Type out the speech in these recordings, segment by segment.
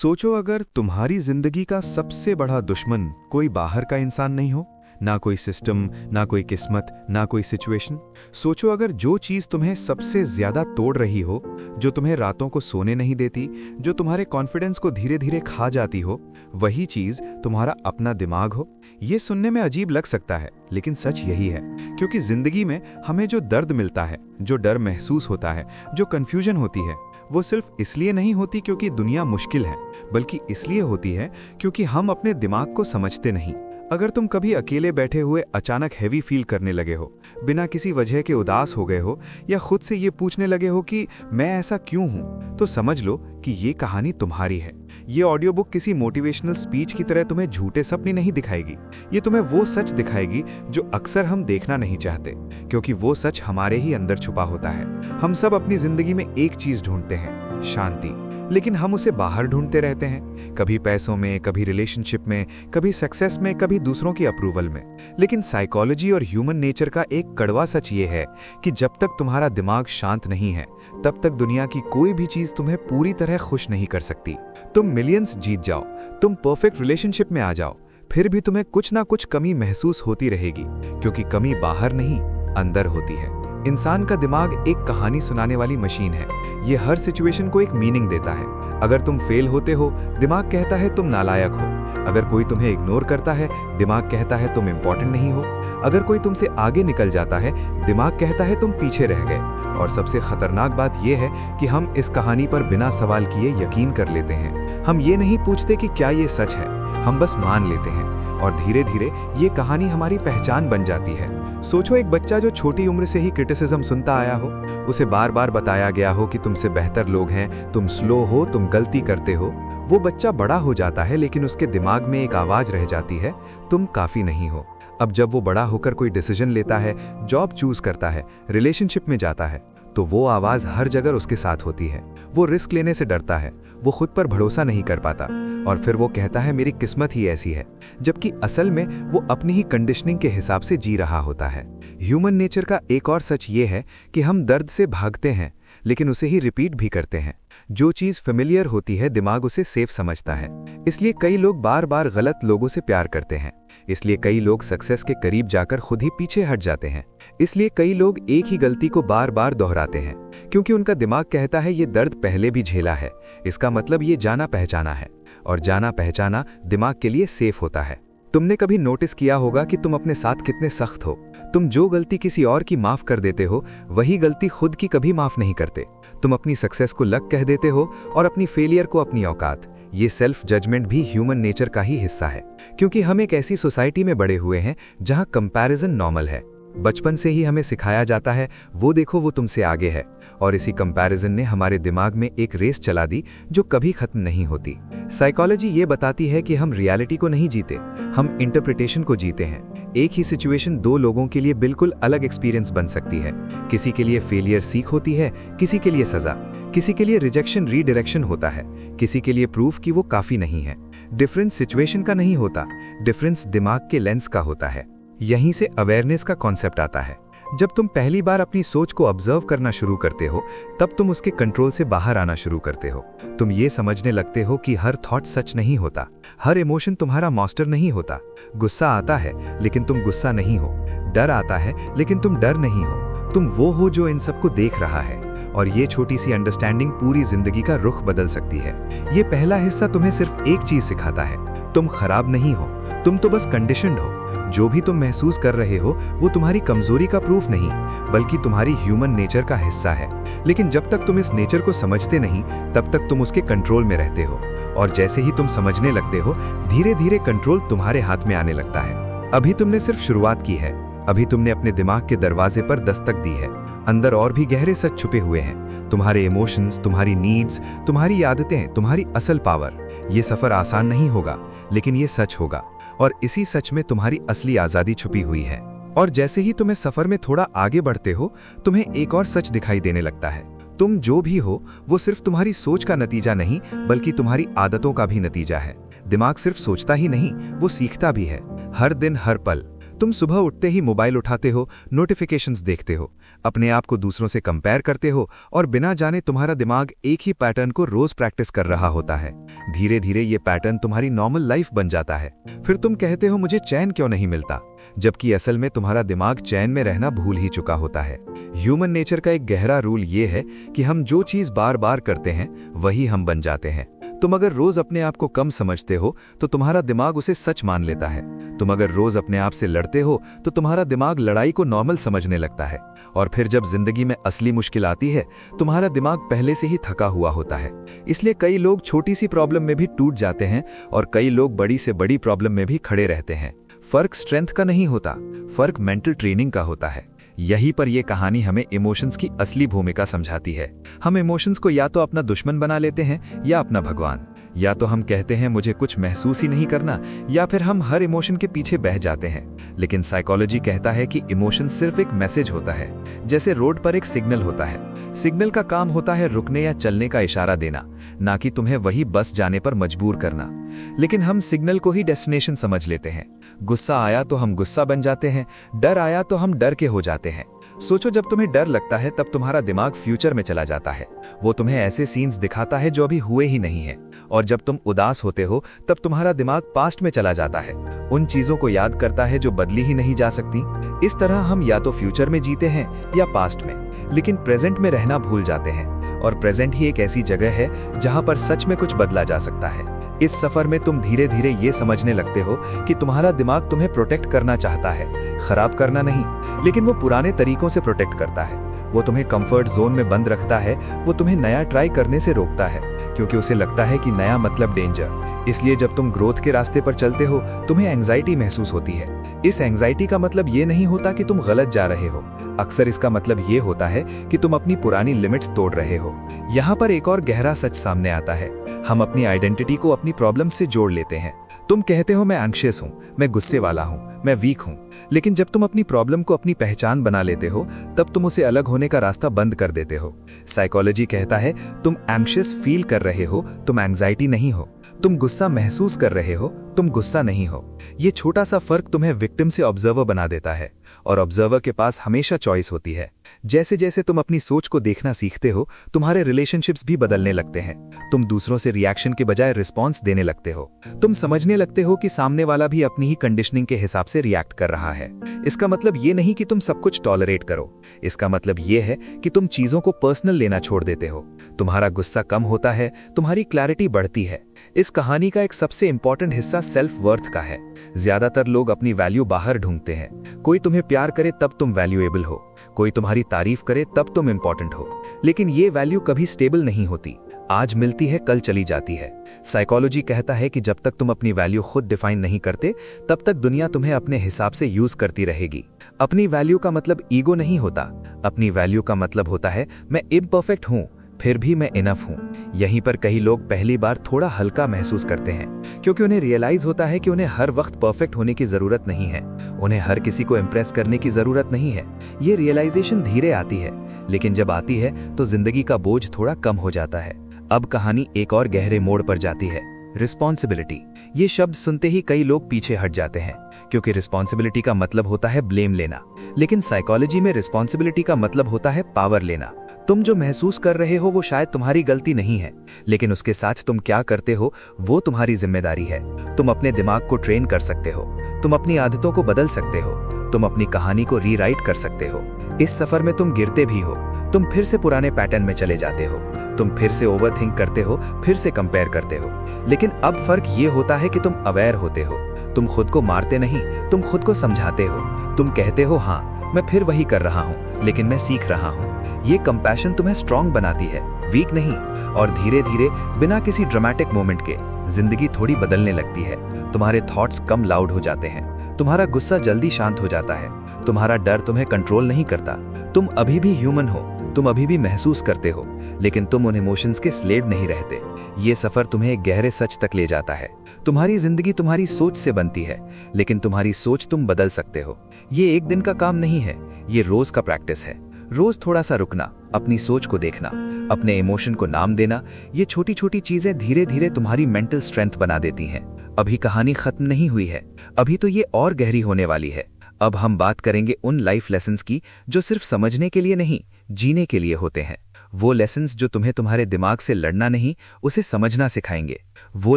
सोचो अगर तुम्हारी जिंदगी का सबसे बड़ा दुश्मन कोई बाहर का इंसान नहीं हो, ना कोई सिस्टम, ना कोई किस्मत, ना कोई सिचुएशन। सोचो अगर जो चीज़ तुम्हें सबसे ज्यादा तोड़ रही हो, जो तुम्हें रातों को सोने नहीं देती, जो तुम्हारे कॉन्फिडेंस को धीरे धीरे खा जाती हो, वही चीज़ तुम्हारा अपना दिमाग हो। ये सुनने में अजीब लग सकता है, लेकिन सच यही है। क्योंकि जिंदगी में हमें जो दर्द मिलता है, जो डर महसूस होता है, जो कंफ्यूजन होती है, वो सिर्फ इसलिए नहीं होती क्योंकि दुनिया मुश्किल है, बल्कि इसलिए होती है क्योंकि हम अपने दिमाग को समझते नहीं। अगर तुम कभी अकेले बैठे हुए अचानक हैवी फील करने लगे हो, बिना किसी वजह के उदास हो गए हो, या खुद से ये पूछने लगे हो कि मैं ऐसा क्यों हूं, तो समझ लो कि ये कहानी तुम्हारी है। ये ऑडियो बुक किसी मोटिवेशनल स्पीच की तरह तुम्हें झूठे सपने नहीं दिखाएगी। ये तुम्हें वो सच दिखाएगी जो अक्सर हम देखना नहीं चाहते, क्योंकि वो सच हमारे ही अंदर छुपा होता है। हम सब अपनी जिंदगी में एक चीज ढूंढते हैं, शांति, लेकिन हम उसे बाहर ढूंढते रहते हैं, कभी पैसों में, कभी रिलेशनशिप में, कभी सक्सेस में, कभी दूसरों की अप्रूवल में। लेकिन साइकोलॉजी और ह्यूमन नेचर का एक कड़वा सच ये है कि जब तक तुम्हारा दिमाग शांत नहीं है, तब तक दुनिया की कोई भी चीज तुम्हें पूरी तरह खुश नहीं कर सकती। तुम मिलियंस जीत जाओ, तुम परफेक्ट रिलेशनशिप में आ जाओ, फिर भी तुम्हें कुछ ना कुछ कमी महसूस होती रहेगी, क्योंकि कमी बाहर नहीं, अंदर होती है। इंसान का दिमाग एक कहानी सुनाने वाली मशीन है। ये हर सिचुएशन को एक मीनिंग देता है। अगर तुम फेल होते हो, दिमाग कहता है तुम नालायक हो। अगर कोई तुम्हें इग्नोर करता है, दिमाग कहता है तुम इम्पोर्टेंट नहीं हो। अगर कोई तुमसे आगे निकल जाता है, दिमाग कहता है तुम पीछे रह गए। और सबसे खतरनाक बात यह है कि हम इस कहानी पर बिना सवाल किए यकीन कर लेते हैं। हम ये नहीं पूछते कि क्या ये सच है, हम बस मान लेते हैं, और धीरे धीरे ये कहानी हमारी पहचान बन जाती है। सोचो एक बच्चा जो छोटी उम्र से ही क्रिटिसिज्म सुनता आया हो, उसे बार बार बताया गया हो कि तुमसे बेहतर लोग हैं, तुम स्लो हो, तुम गलती करते हो। वो बच्चा बड़ा हो जाता है, लेकिन उसके दिमाग में एक आवाज रह जाती है, तुम काफी नहीं हो। अब जब वो बड़ा होकर कोई डिसीजन लेता है, जॉब चूज करता है, रिलेशनशिप में जाता है, तो वो आवाज हर जगह उसके साथ होती है। वो रिस्क लेने से डरता है, वो खुद पर भरोसा नहीं कर पाता, और फिर वो कहता है मेरी किस्मत ही ऐसी है, जबकि असल में वो अपनी ही कंडीशनिंग के हिसाब से जी रहा होता है। ह्यूमन नेचर का एक और सच ये है कि हम दर्द से भागते हैं, लेकिन उसे ही रिपीट भी करते हैं। जो चीज फेमिलियर होती है, दिमाग उसे सेफ समझता है। इसलिए कई लोग बार बार गलत लोगों से प्यार करते हैं। इसलिए कई लोग सक्सेस के करीब जाकर खुद ही पीछे हट जाते हैं। इसलिए कई लोग एक ही गलती को बार बार दोहराते हैं, क्योंकि उनका दिमाग कहता है ये दर्द पहले भी झेला है, इसका मतलब ये जाना पहचाना है, और जाना पहचाना दिमाग के लिए सेफ होता है। तुमने कभी नोटिस किया होगा कि तुम अपने साथ कितने सख्त हो। तुम जो गलती किसी और की माफ कर देते हो, वही गलती खुद की कभी माफ नहीं करते। तुम अपनी सक्सेस को लक कह देते हो और अपनी फेलियर को अपनी औकात। ये सेल्फ जजमेंट भी ह्यूमन नेचर का ही हिस्सा है, क्योंकि हम एक ऐसी सोसाइटी में बड़े हुए हैं जहां कंपैरिजन नॉर्मल है। बचपन से ही हमें सिखाया जाता है वो देखो वो तुमसे आगे है, और इसी कंपैरिजन ने हमारे दिमाग में एक रेस चला दी जो कभी खत्म नहीं होती। साइकोलॉजी ये बताती है कि हम रियलिटी को नहीं जीते, हम इंटरप्रिटेशन को जीते हैं। एक ही सिचुएशन दो लोगों के लिए बिल्कुल अलग एक्सपीरियंस बन सकती है। किसी के लिए फेलियर सीख होती है, किसी के लिए सजा, किसी के लिए रिजेक्शन रीडायरेक्शन होता है, किसी के लिए प्रूफ कि वो काफी नहीं है। डिफरेंस सिचुएशन का नहीं होता, डिफरेंस दिमाग के लेंस का होता है। यहीं से अवेयरनेस का कॉन्सेप्ट आता है। जब तुम पहली बार अपनी सोच को ऑब्जर्व करना शुरू करते हो, तब तुम उसके कंट्रोल से बाहर आना शुरू करते हो। तुम ये समझने लगते हो कि हर थॉट सच नहीं होता, हर इमोशन तुम्हारा मास्टर नहीं होता। गुस्सा आता है, लेकिन तुम गुस्सा नहीं हो। डर आता है, लेकिन तुम डर नहीं हो। तुम वो हो जो इन सबको देख रहा है। और ये छोटी सी अंडरस्टैंडिंग पूरी जिंदगी का रुख बदल सकती है। ये पहला हिस्सा तुम्हें सिर्फ एक चीज सिखाता है, तुम खराब नहीं हो, तुम तो बस कंडीशनड हो। जो भी तुम महसूस कर रहे हो वो तुम्हारी कमजोरी का प्रूफ नहीं, बल्कि तुम्हारी ह्यूमन नेचर का हिस्सा है। लेकिन जब तक तुम इस नेचर को समझते नहीं, तब तक तुम उसके कंट्रोल में रहते हो। और जैसे ही तुम समझने लगते हो, धीरे धीरे कंट्रोल तुम्हारे हाथ में आने लगता है। अभी तुमने सिर्फ शुरुआत की है, अभी तुमने अपने दिमाग के दरवाजे पर दस्तक दी है। अंदर और भी गहरे सच छुपे हुए हैं, तुम्हारे इमोशंस, तुम्हारी नीड्स, तुम्हारी आदतें, तुम्हारी असल पावर। ये सफर आसान नहीं होगा, लेकिन ये सच होगा, और इसी सच में तुम्हारी असली आजादी छुपी हुई है। और जैसे ही तुम्हें सफर में थोड़ा आगे बढ़ते हो, तुम्हें एक और सच दिखाई देने लगता है। तुम जो भी हो वो सिर्फ तुम्हारी सोच का नतीजा नहीं, बल्कि तुम्हारी आदतों का भी नतीजा है। दिमाग सिर्फ सोचता ही नहीं, वो सीखता भी है, हर दिन हर पल। तुम सुबह उठते ही मोबाइल उठाते हो, नोटिफिकेशंस देखते हो, अपने आप को दूसरों से कंपेयर करते हो और बिना जाने तुम्हारा दिमाग एक ही पैटर्न को रोज प्रैक्टिस कर रहा होता है। धीरे धीरे ये पैटर्न तुम्हारी नॉर्मल लाइफ बन जाता है। फिर तुम कहते हो मुझे चैन क्यों नहीं मिलता, जबकि असल में तुम्हारा दिमाग चैन में रहना भूल ही चुका होता है। ह्यूमन नेचर का एक गहरा रूल ये है कि हम जो चीज बार बार करते हैं वही हम बन जाते हैं। तुम अगर रोज अपने आप को कम समझते हो तो तुम्हारा दिमाग उसे सच मान लेता है। तुम अगर रोज अपने आप से लड़ते हो तो तुम्हारा दिमाग लड़ाई को नॉर्मल समझने लगता है। और फिर जब जिंदगी में असली मुश्किल आती है, तुम्हारा दिमाग पहले से ही थका हुआ होता है। इसलिए कई लोग छोटी सी प्रॉब्लम में भी टूट जाते हैं और कई लोग बड़ी से बड़ी प्रॉब्लम में भी खड़े रहते हैं। फर्क स्ट्रेंथ का नहीं होता, फर्क मेंटल ट्रेनिंग का होता है। यहीं पर यह कहानी हमें इमोशंस की असली भूमिका समझाती है। हम इमोशंस को या तो अपना दुश्मन बना लेते हैं या अपना भगवान। या तो हम कहते हैं मुझे कुछ महसूस ही नहीं करना, या फिर हम हर इमोशन के पीछे बह जाते हैं। लेकिन साइकोलॉजी कहता है कि इमोशन सिर्फ एक मैसेज होता है, जैसे रोड पर एक सिग्नल होता है। सिग्नल का काम होता है रुकने या चलने का इशारा देना, ना कि तुम्हें वही बस जाने पर मजबूर करना। लेकिन हम सिग्नल को ही डेस्टिनेशन समझ लेते हैं। गुस्सा आया तो हम गुस्सा बन जाते हैं, डर आया तो हम डर के हो जाते हैं। सोचो, जब तुम्हें डर लगता है तब तुम्हारा दिमाग फ्यूचर में चला जाता है। वो तुम्हें ऐसे सीन्स दिखाता है जो अभी हुए ही नहीं है। और जब तुम उदास होते हो तब तुम्हारा दिमाग पास्ट में चला जाता है, उन चीजों को याद करता है जो बदली ही नहीं जा सकती। इस तरह हम या तो फ्यूचर में जीते हैं या पास्ट में, लेकिन प्रेजेंट में रहना भूल जाते हैं। और प्रेजेंट ही एक ऐसी जगह है जहां पर सच में कुछ बदला जा सकता है। इस सफर में तुम धीरे धीरे ये समझने लगते हो कि तुम्हारा दिमाग तुम्हें प्रोटेक्ट करना चाहता है, खराब करना नहीं। लेकिन वो पुराने तरीकों से प्रोटेक्ट करता है। वो तुम्हें कंफर्ट जोन में बंद रखता है। वो तुम्हें नया ट्राई करने से रोकता है, क्योंकि उसे लगता है कि नया मतलब डेंजर। इसलिए जब तुम ग्रोथ के रास्ते पर चलते हो तुम्हें एंजाइटी महसूस होती है। इस एंजाइटी का मतलब ये नहीं होता कि तुम गलत जा रहे हो। अक्सर इसका मतलब ये होता है कि तुम अपनी पुरानी लिमिट्स तोड़ रहे हो। यहाँ पर एक और गहरा सच सामने आता है। हम अपनी आइडेंटिटी को अपनी प्रॉब्लम से जोड़ लेते हैं। तुम कहते हो मैं एंग्शियस हूँ, मैं गुस्से वाला हूँ, मैं वीक हूँ। लेकिन जब तुम अपनी प्रॉब्लम को अपनी पहचान बना लेते हो तब तुम उसे अलग होने का रास्ता बंद कर देते हो। साइकोलॉजी कहता है तुम एंग्शियस फील कर रहे हो, तुम एंग्जाइटी नहीं हो। तुम गुस्सा महसूस कर रहे हो, तुम गुस्सा नहीं हो। ये छोटा सा फर्क तुम्हें विक्टिम से ऑब्जर्वर बना देता है, और ऑब्जर्वर के पास हमेशा चॉइस होती है। जैसे जैसे तुम अपनी सोच को देखना सीखते हो तुम्हारे रिलेशनशिप्स भी बदलने लगते हैं। तुम दूसरों से रिएक्शन के बजाय रिस्पॉन्स देने लगते हो। तुम समझने लगते हो कि सामने वाला भी अपनी ही कंडीशनिंग के हिसाब से रिएक्ट कर रहा है। इसका मतलब ये नहीं कि तुम सब कुछ टॉलरेट करो। इसका मतलब ये है कि तुम चीजों को पर्सनल लेना छोड़ देते हो। तुम्हारा गुस्सा कम होता है, तुम्हारी क्लैरिटी बढ़ती है। इस कहानी का एक सबसे इंपॉर्टेंट हिस्सा सेल्फ वर्थ का है। ज्यादातर लोग अपनी वैल्यू बाहर ढूंढते हैं। कोई तुम्हें प्यार करे तब तुम वैल्यूएबल हो, कोई तुम्हारी तारीफ करे तब तुम इंपॉर्टेंट हो। लेकिन ये वैल्यू कभी स्टेबल नहीं होती। आज मिलती है, कल चली जाती है। साइकोलॉजी कहता है कि जब तक तुम अपनी वैल्यू खुद डिफाइन नहीं करते तब तक दुनिया तुम्हें अपने हिसाब से यूज करती रहेगी। अपनी वैल्यू का मतलब ईगो नहीं होता। अपनी वैल्यू का मतलब होता है मैं इम्परफेक्ट हूं फिर भी मैं इनफ हूं। यहीं पर कई लोग पहली बार थोड़ा हल्का महसूस करते हैं, क्योंकि उन्हें रियलाइज होता है कि उन्हें हर वक्त परफेक्ट होने की जरूरत नहीं है। उन्हें हर किसी को इम्प्रेस करने की जरूरत नहीं है। ये रियलाइजेशन धीरे आती है, लेकिन जब आती है तो जिंदगी का बोझ थोड़ा कम हो जाता है। अब कहानी एक और गहरे मोड़ पर जाती है, रिस्पॉन्सिबिलिटी। ये शब्द सुनते ही कई लोग पीछे हट जाते हैं, क्योंकि रिस्पॉन्सिबिलिटी का मतलब होता है ब्लेम लेना। लेकिन साइकोलॉजी में रिस्पॉन्सिबिलिटी का मतलब होता है पावर लेना। तुम जो महसूस कर रहे हो वो शायद तुम्हारी गलती नहीं है, लेकिन उसके साथ तुम क्या करते हो वो तुम्हारी जिम्मेदारी है। तुम अपने दिमाग को ट्रेन कर सकते हो, तुम अपनी आदतों को बदल सकते हो, तुम अपनी कहानी को रीराइट कर सकते हो। इस सफर में तुम गिरते भी हो, तुम फिर से पुराने पैटर्न में चले जाते हो, तुम फिर से ओवरथिंक करते हो, फिर से कंपेयर करते हो। लेकिन अब फर्क ये होता है कि तुम अवेयर होते हो। तुम खुद को मारते नहीं, तुम खुद को समझाते हो। तुम कहते हो हाँ मैं फिर वही कर रहा हूँ, लेकिन मैं सीख रहा हूँ। ये कंपैशन तुम्हें स्ट्रांग बनाती है, वीक नहीं। और धीरे धीरे बिना किसी ड्रामेटिक मोमेंट के जिंदगी थोड़ी बदलने लगती है। तुम्हारे थॉट्स कम लाउड हो जाते हैं, तुम्हारा गुस्सा जल्दी शांत हो जाता है, तुम्हारा डर तुम्हें कंट्रोल नहीं करता। तुम अभी भी ह्यूमन हो, तुम अभी भी महसूस करते हो, लेकिन तुम उन इमोशंस के स्लेव नहीं रहते। ये सफर तुम्हें एक गहरे सच तक ले जाता है। तुम्हारी जिंदगी तुम्हारी सोच से बनती है, लेकिन तुम्हारी सोच तुम बदल सकते हो। ये एक दिन का काम नहीं है, ये रोज का प्रैक्टिस है। रोज थोड़ा सा रुकना, अपनी सोच को देखना, अपने इमोशन को नाम देना। ये छोटी छोटी चीजें धीरे धीरे तुम्हारी मेंटल स्ट्रेंथ बना देती हैं। अभी कहानी खत्म नहीं हुई है, अभी तो ये और गहरी होने वाली है। अब हम बात करेंगे उन लाइफ लेसन्स की जो सिर्फ समझने के लिए नहीं, जीने के लिए होते हैं। वो लेसन्स जो तुम्हें तुम्हारे दिमाग से लड़ना नहीं, उसे समझना सिखाएंगे। वो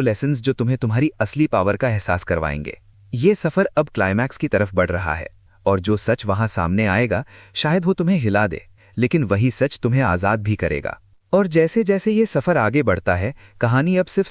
लेसन्स जो तुम्हें तुम्हारी असली पावर का एहसास करवाएंगे। ये सफर अब क्लाइमैक्स की तरफ बढ़ रहा है, और जो सच वहां सामने आएगा शायद वो तुम्हें हिला दे, लेकिन वही सच तुम्हें आजाद भी करेगा। और जैसे जैसे ये सफर आगे बढ़ता है, कहानी अब सिर्फ